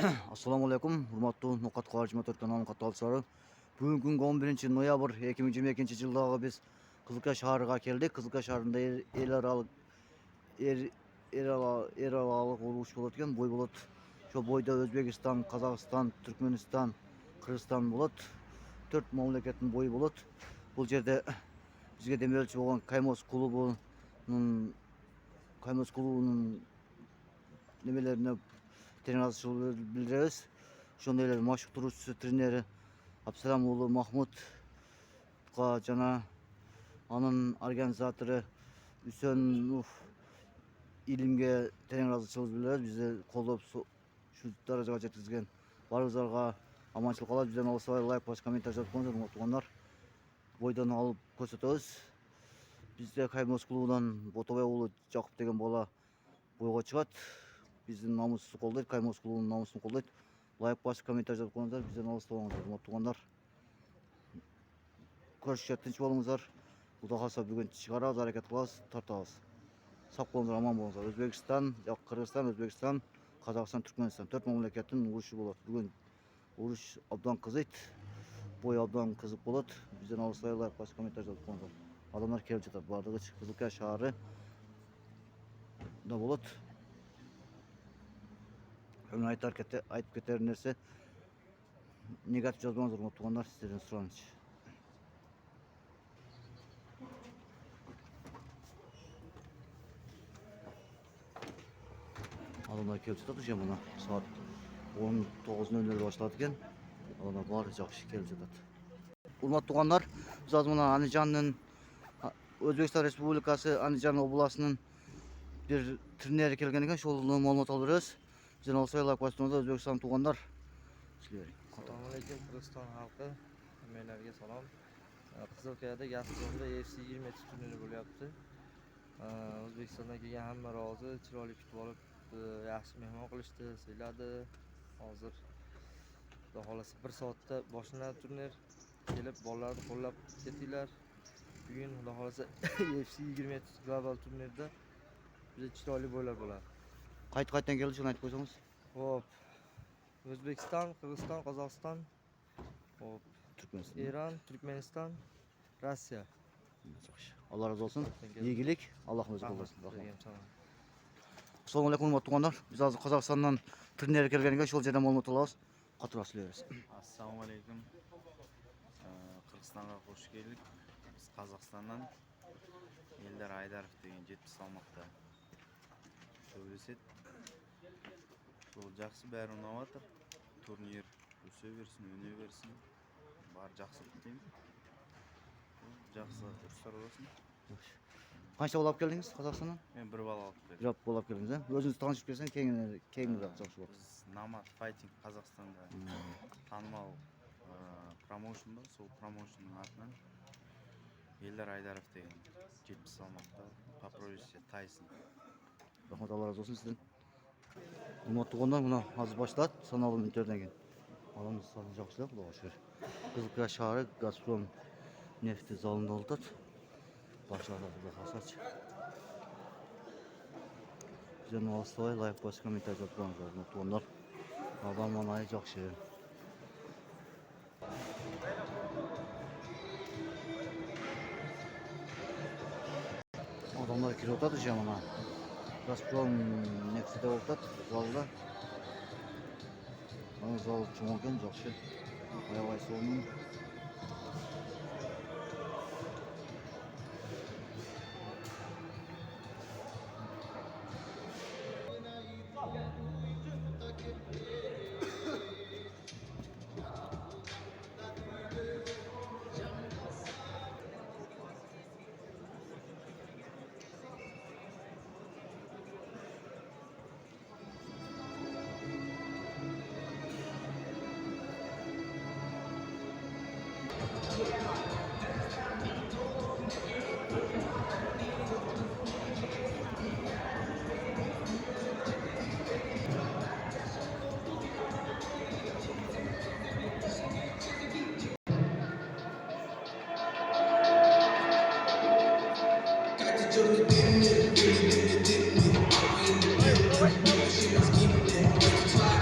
Assalamu alaikum, hurmatly Nukat Kıvarcıma Türk kanalının katılımcıları. Bugün gün 11 noyabr 2022 жылдағы biz Kızılkaya şahırına keldik. Kızılkaya şahırında el aralıq uruş болады eкен, бой болады. Şu boyda Özbekistan, Kazakistan, Türkmenistan, Kırgızstan болады. 4 mamlakettin boyu болады. Бұл жерде бізге демеуші болған Каймос клубының немелеріне тренажершілік білдіреміз. Шондайлар машықтырушысы тренері Абсаламұлы Махмудқа жана анын организаторы Үсенов илимге тренажершілік білдіреміз. Бізде қолдап шу даражаға жеткізген барыңыздарга аманшылық қалап, бізден алысыбай лайк, бас, комментарий жазып қойыңыздар, туғандар. Бойдан алып көрсетеміз. Бізде Каймос клубынан Ботабай ұлы Жақып деген бала бойға шығады. Біздің намысты қолдайды, Каймос клубының намысын қолдайды. Лайк басып, комментарий жазып қойыңыздар, бізден алыс болыңыздар, туғандар. Көрішке тынч болыңыздар. Құда қаласа бүгін шығарамыз, әрекет қыламыз, тартамыз. Сақ болыңыздар, аман болыңыздар. Өзбекстан, Қырғызстан, Өзбекстан, Қазақстан, Түркменстан 4 мемлекеттің ұрышы болады. Бүгін ұрыш абдан қызыйды. Бой абдан қызық болады. Бізден алыстай лайк басып, комментарий жазып қойыңыздар. Адамдар келіп жатады. Бардығы Кызылкая шаһары да болады. Мен айтып кетер нәрсе негатив жазбаңыздар, туғандар, сіздерден сұраншы. Адамдар келіп жатады, уже мына сағат 19:00 башталады екен. Адамдар бары жақсы келіп жатады. Урматтуу туғандар, біз азыр мына Анdijanның Өзбекстан Республикасы Andijan обласының bir тренері келген екен, шол маалымат алып береміз. Бізден алысай лайк басып тұрыңыздар, Өзбекстан туғандар. Assalomu alaykum Qirg'iziston xalqi, hammalarga salom. Qizilkayada Gazpromda UFC 20 turniri bo'lyapti. O'zbekistondan kelgan hamma rozi, chiroyli kutib olib, yaxshi mehmon qilishdi, siyladi. Hozir xudo xolasa 1 soatda boshlanadi turnir. Kelib bolalarni qo'llab ketinglar. Bugun xudo xolasa UFC 20 global turnirda biza chiroyli bo'ylar bo'ladi. Qayerdan keldi, shuni aytib qo'ysangiz. Hop. O'zbekiston, Qirg'iziston, Qozog'iston, hop, Turkmenistan, Eron, Turkmeniston, Rossiya. Allah razı olsun. İyilik, Allah'ın özü olsun. Tamam. Assalamu alaikum hurmatly tuğanlar. Biz hazır Kazakistan'dan turnere kelgeniga şol жерден маалымат алабыз. Катыра сүйлөйбүз. Assalomu alaykum. Qirg'izistonga xush keldik. Biz Qozog'istondan Eldar Aydarov degan 70 salmoqda söylesek. Şol жақсы бәрі ұнаватыр. Турнир өсе берсін, өне берсін. Бар жақсы күтемін. Жақсы ұрыстар болсын. Қанша бала алып келдіңіз Қазақстаннан? Мен бір бала алып келдім. Bir бала алып келдіңіз, а? Өзіңіз танышып келсең, кеңірек жақсы болады. Біз Намат Fighting Қазақстанда танымал промоушн бар. Сол промоушнның атынан Елдар Айдаров деген 70 салмақта по прозвищу Тайсон. Рахмат, Allah razı olsun sizden. Hurmatly tuğanlar, mına hazır başladı. Sanalım internetten keyin. Alamız sağlığı жақсылап, Xudoga şükür. Kızılkaya şahары Gazprom nefti zalında oldu. Başladı Xudo xolasa. Bizden alısыбай лайк басып, комментарий жазып қойыңыздар, hurmatly tuğanlar. Adam manayı жақсы. Adamlar kirib o'tadi же mana. Gazprom neftida o'tadi zalda. Ana zal cho'ng ekan, yaxshi. Oyog'i so'lning.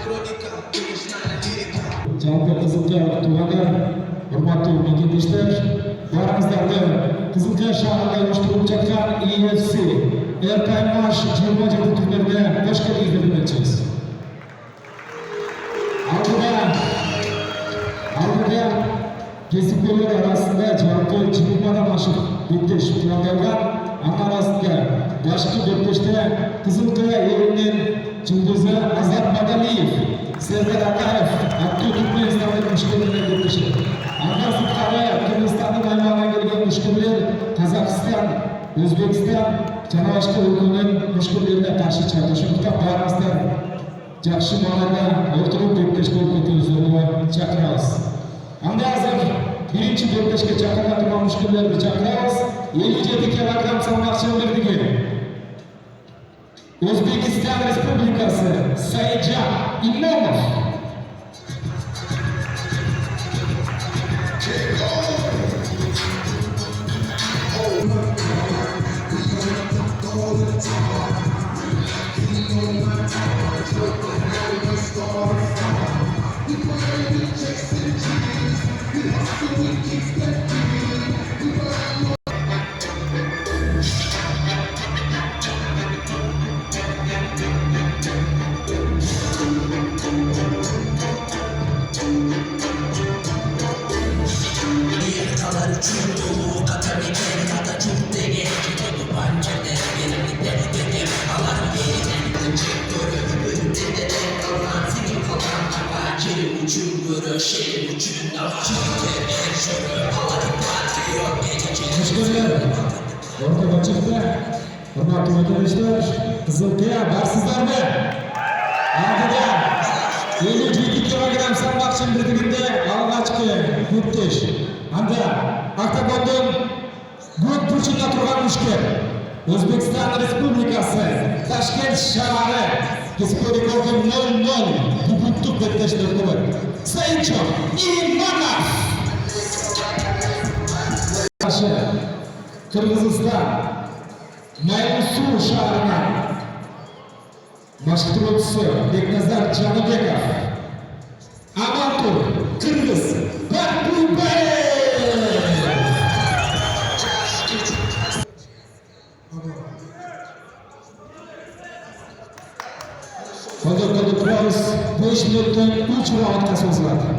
Crônica жалпы Қызылқия туғандар, hurmatli mekendeshlar, baringizlarni Қызылқия shahrida uyushtirilib жатқан UFC Erkaymash 27 turnirida hoş geldingiz demoqchimiz. Aldida kesipko'rlar orasida жалпы 20dan oshiq beptesh planlangan, ana orasida boshqa bepteshda Қызылқия elining yulduzi Azat Madaliyev, Serdar Akayev, Abdu Turkmenistonlik mushkillarga bepteshi. Anqara Qirg'izistonning maydoniga kelgan mushkillar Qozog'iston, O'zbekiston, boshqa o'lkaning mushkillarga qarshi chaqirishmoqda. Baringizlar yaxshi ma'noda o'tirib beptesh bo'lib ketishni chaqiramiz. Unda hozir birinchi bepteshga chaqirgan turgan mushkillarni chaqiramiz. 57 kilogramm salmoq chemberligi O'zbekiston Respublikasi Saidjon Imomov. Mushkillar o'rtaga chiqdi. Hurmatli mekendeshlar, Қызылқия barsizlarmi? Aldida 57 kilogramm salmoq chemberligida alg'achqi beptesh. Hamda oktagondan go'd burchida turgan mushkil O'zbekiston Respublikasi Toshkent shahri Kesipko'rikov 00 debutlik beptesh o'rtaga Saidjon Imomov. Qirg'iziston Maysuv shahrining boshqaruvchisi Beknazar Janibekov, amator Qirg'iz Bakbubayev. Hozirgi kurash 5 minutdan 3 raundga so'ziladi.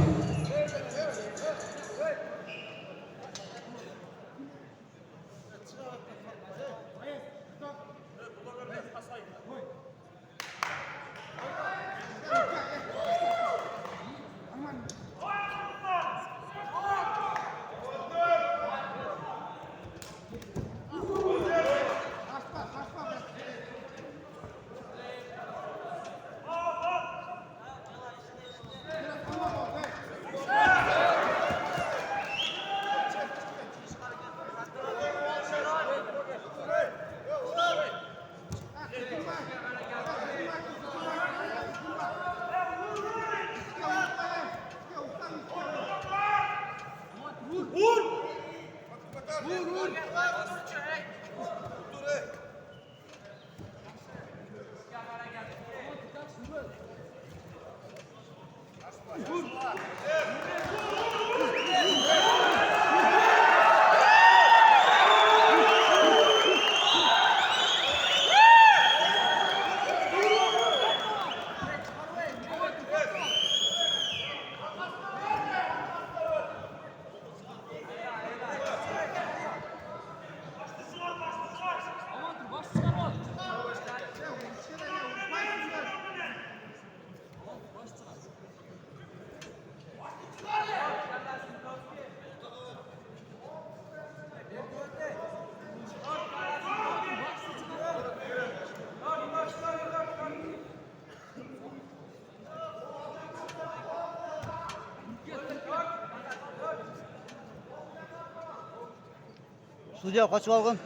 Судья qochib olgin.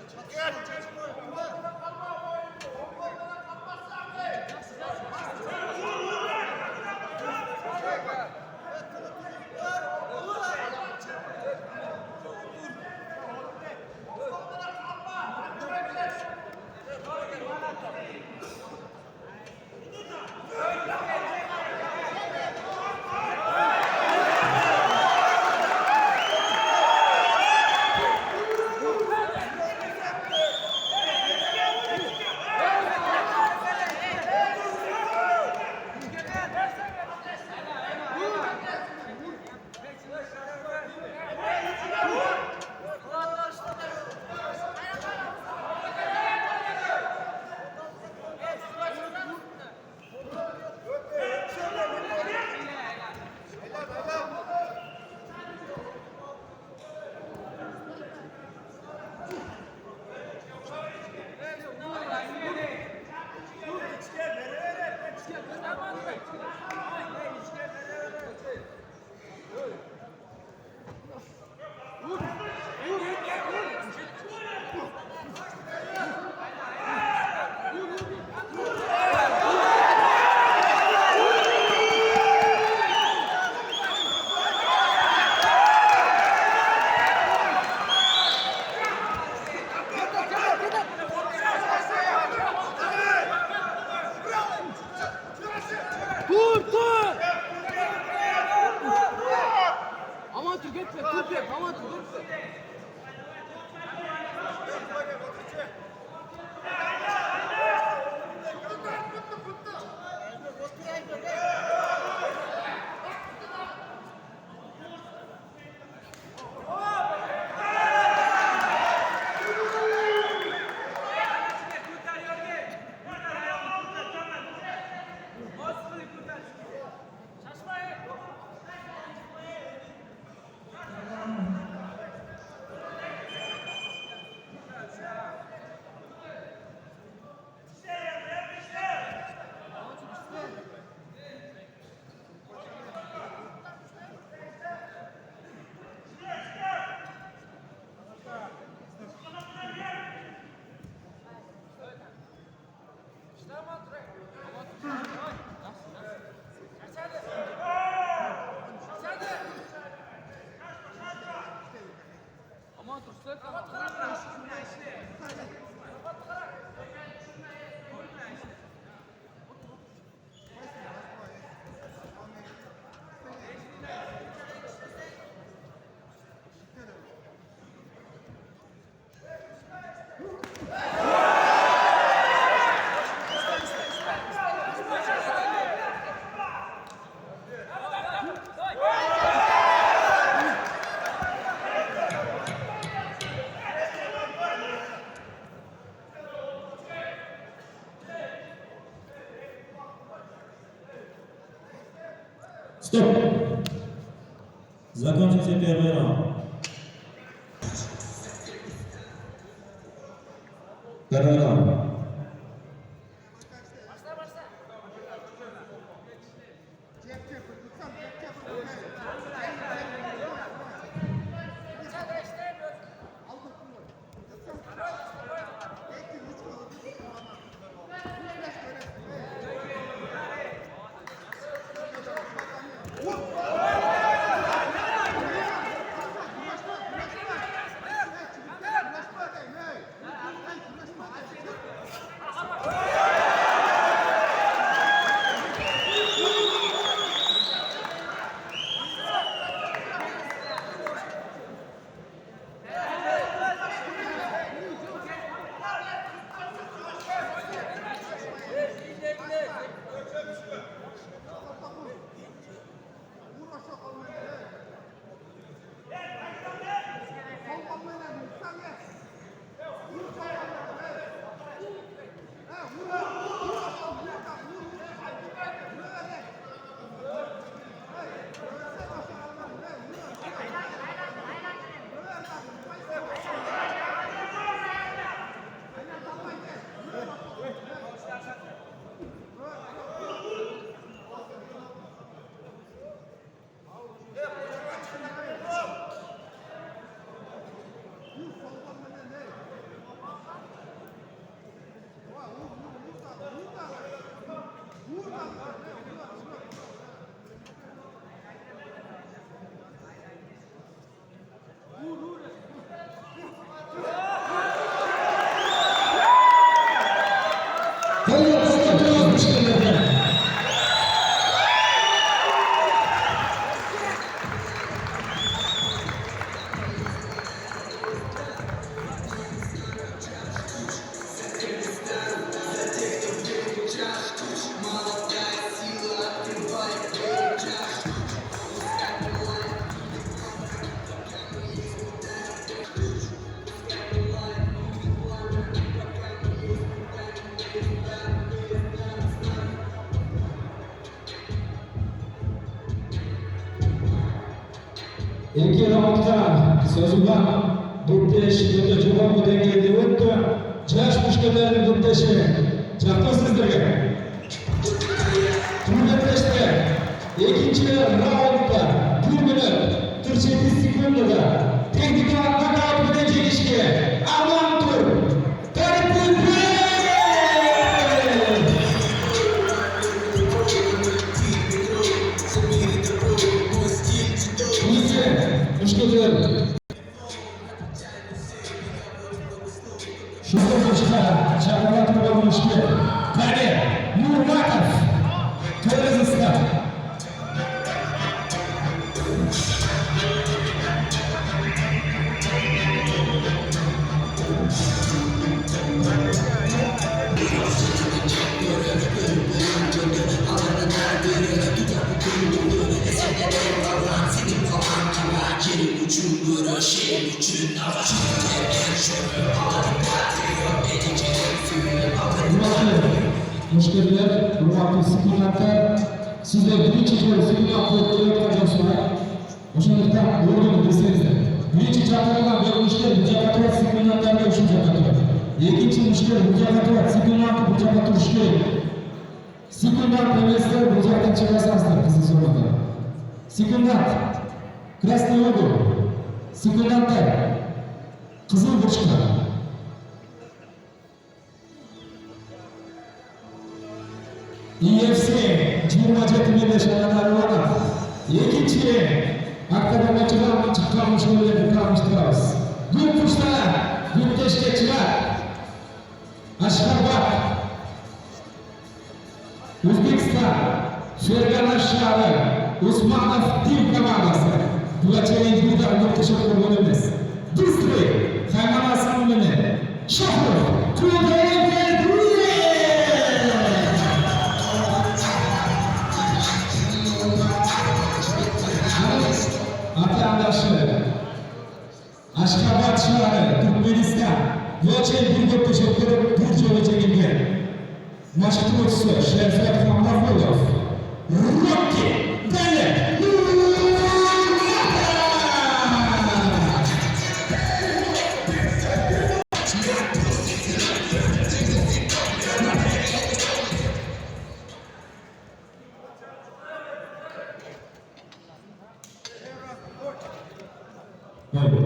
Dur dur. Aman dur gitme. Dur git. Aman dur gitme. Aman dur. Стоп! Закончился первый раунд. Второй раунд. İlk raundda sözü var. Dupteş, burada cevabı dengeli öttü. Caş müşkelerini dupteşi. Çakta sizlere. Turneteşte ikinci raundda 1 minut 48 sekundada teknik knockout edecek işe. Aman tur. Şurada başka çağrılar olmuş ki. Kale, Nurmakov. Hoş geldiniz. Hurmatli spikirler. Sizler birinchi jol spikir qo'yayotgan joysizlar. O'shandaqda o'rnini bilsangizlar. Birinchi chaqirilgan berilishda mujoqat spikirlarga o'sha joqat. Ikkinchi mushkil mujoqat spikirlarga bu joqqa turish kerak. Spikirlar emaslar bu joqdan chiqasizlar qizil zonada. Spikirlar красный угол. Spikirlar qizil burchka. UFC 27 milliy shahardagi ikkinchi oktagondagi chiqqan mushkullarni kamishtiramiz. Bu kuchlar, bu tashkilotchilar Ashxobod, O'zbekiston, Fergana shahri, Usmonov Team komandasi. Bularga individual tashakkur bo'lamiz. Bistri, Xaymanasi o'yini. Shohrux, Ashxobod shahri, Turkmeniston, Yo'lchi bir tashakkur bir joyga kelgan. Mashg'ulotchisi Shavkat Hamdamov, Rocky Dalek.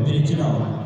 Birinchi raund.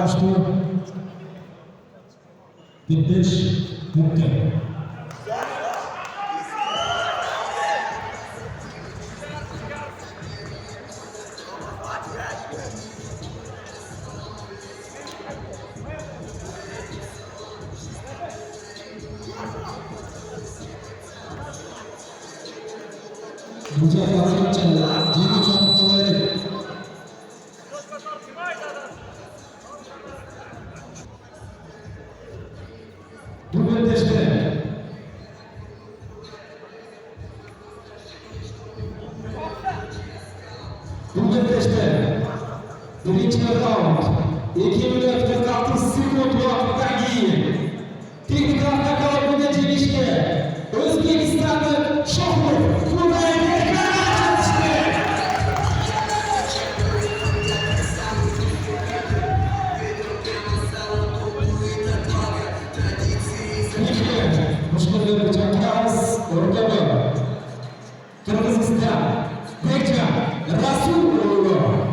qarashdi. 5 punkti. Mücadele için yeni çalışmaları bugün işte birinci round 2 minut 46 sekund vaqtdan keyin teknik taqobiga jilishga O'zbekistonning Shohrux Qurayevga chiqdi. Mushkillar Jankaz o'rtaga Qirg'iziston Bekjan Rasululloh